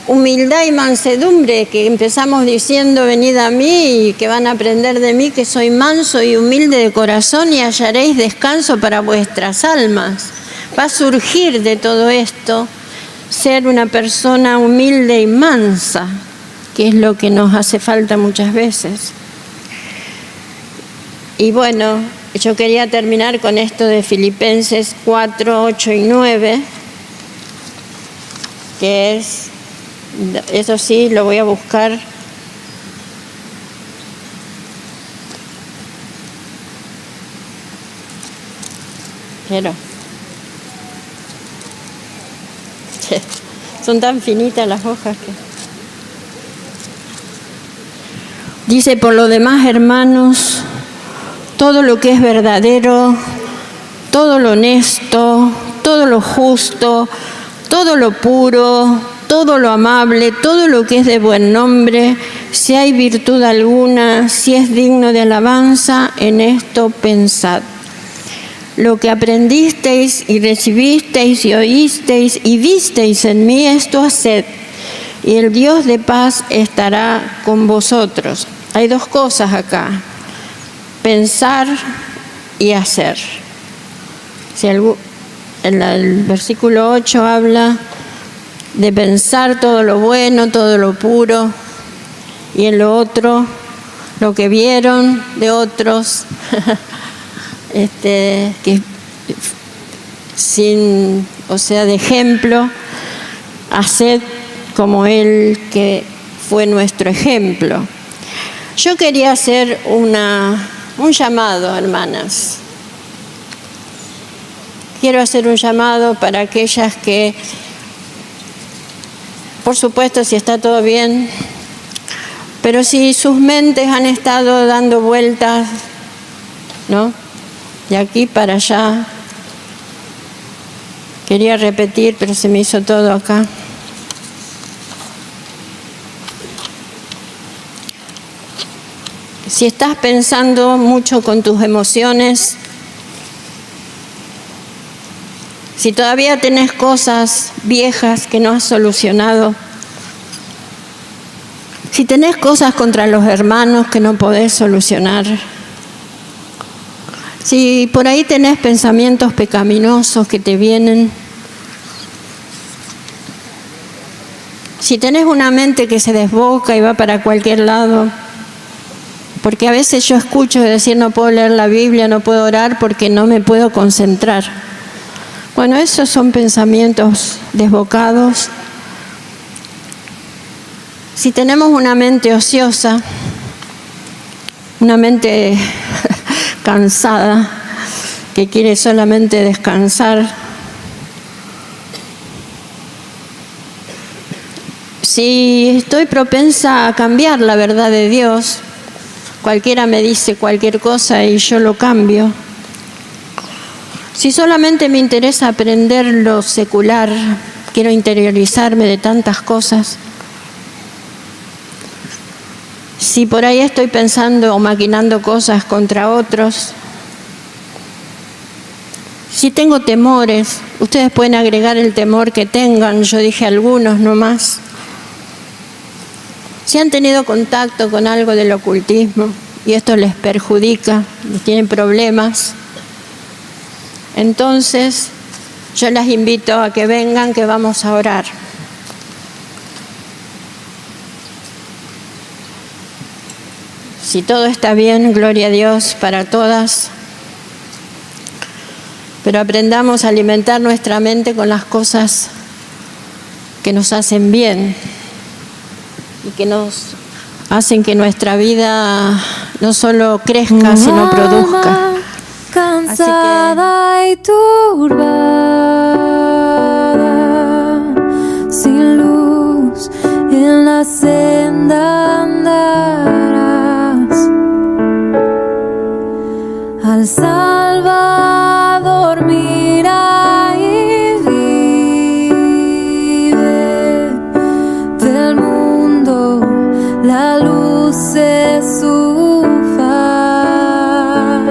humildad y mansedumbre, que empezamos diciendo: venid a mí y que van a aprender de mí, que soy manso y humilde de corazón, y hallaréis descanso para vuestras almas. Va a surgir de todo esto ser una persona humilde y mansa, que es lo que nos hace falta muchas veces. Y bueno, yo quería terminar con esto de Filipenses 4, 8 y 9, que es, eso sí, lo voy a buscar. Pero son tan finitas las hojas que... Dice: por lo demás, hermanos, todo lo que es verdadero, todo lo honesto, todo lo justo, todo lo puro, todo lo amable, todo lo que es de buen nombre, si hay virtud alguna, si es digno de alabanza, en esto pensad. Lo que aprendisteis y recibisteis y oísteis y visteis en mí, esto haced, y el Dios de paz estará con vosotros. Hay dos cosas acá: pensar y hacer. Si el versículo 8 habla de pensar todo lo bueno, todo lo puro, y en lo otro, lo que vieron de otros, que de ejemplo, haced como Él, que fue nuestro ejemplo. Yo quería hacer un llamado, hermanas. Quiero hacer un llamado para aquellas que, por supuesto, si está todo bien, pero si sus mentes han estado dando vueltas, ¿no?, de aquí para allá. Quería repetir, pero se me hizo todo acá. Si estás pensando mucho con tus emociones, si todavía tenés cosas viejas que no has solucionado, si tenés cosas contra los hermanos que no podés solucionar, si por ahí tenés pensamientos pecaminosos que te vienen, si tenés una mente que se desboca y va para cualquier lado, porque a veces yo escucho decir: no puedo leer la Biblia, no puedo orar porque no me puedo concentrar. Bueno, esos son pensamientos desbocados. Si tenemos una mente ociosa, una mente cansada, que quiere solamente descansar, si estoy propensa a cambiar la verdad de Dios, cualquiera me dice cualquier cosa y yo lo cambio. Si solamente me interesa aprender lo secular, quiero interiorizarme de tantas cosas. Si por ahí estoy pensando o maquinando cosas contra otros. Si tengo temores, ustedes pueden agregar el temor que tengan, yo dije algunos nomás. Si han tenido contacto con algo del ocultismo y esto les perjudica, tienen problemas, entonces yo las invito a que vengan, que vamos a orar. Si todo está bien, gloria a Dios para todas, pero aprendamos a alimentar nuestra mente con las cosas que nos hacen bien. y que nos hacen que nuestra vida no solo crezca, sino produzca.
Cansada y turbada, sin luz en la senda andarás. Al Salvador mira y vive, del mundo la luz es su faz.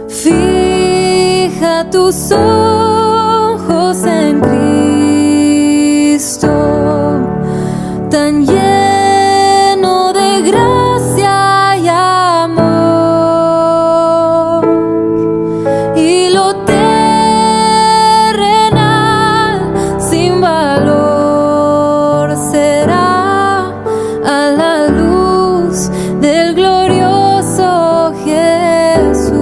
Fija tus ojos en Cristo, tan lleno de gracia y amor, y lo terrenal sin valor será a la luz del glorioso Jesús.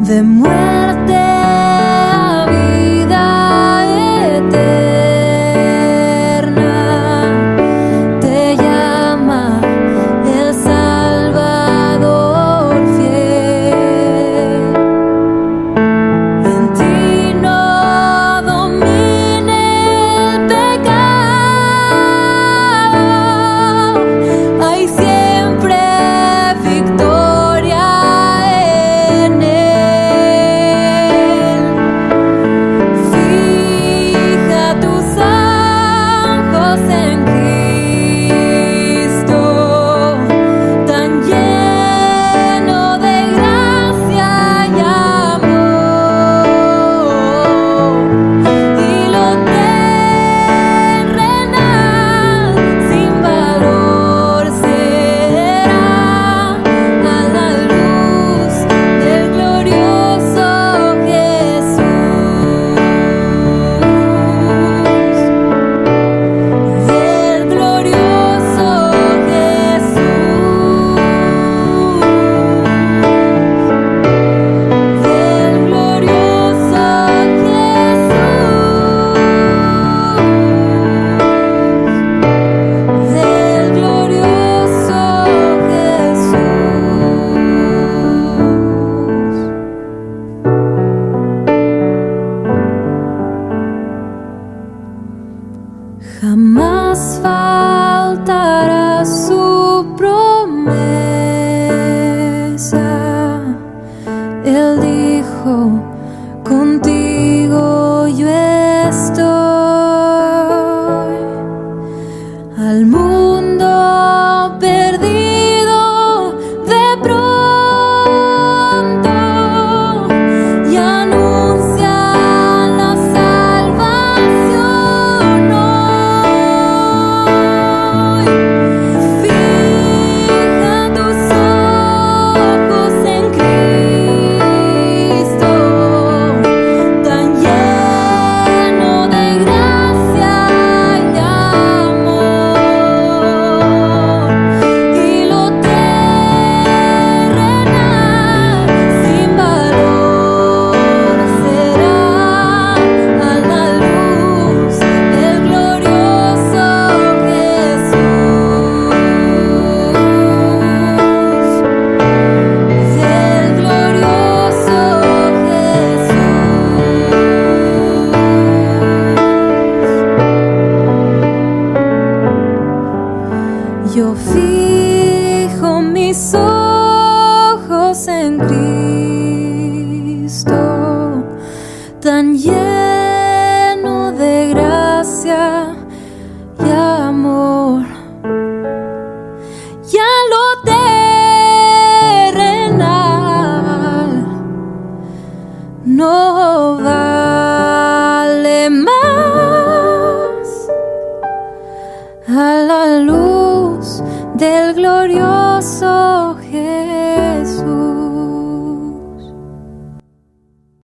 De muerte a vida eterna te llama el Salvador fiel. En ti no domine el pecado, hay siempre victoria en él. Fija tus ojos en Cristo, tan lleno de gracia y amor, y lo terrenal sin valor será a la luz del glorioso Jesús. Del glorioso Jesús. Del glorioso Jesús. Del glorioso Jesús. Jamás faltará su promesa. Él dijo, contigo yo estoy. Al mundo perdido de pronto y anuncia la salvación hoy. Fija tus ojos en Cristo, tan lleno de gracia y amor, y lo terrenal sin valor será a la luz del glorioso Jesús. Del glorioso Jesús. Yo fijo mis ojos en Cristo, tan lleno de gracia y amor, ya lo terrenal no vale más a la luz del glorioso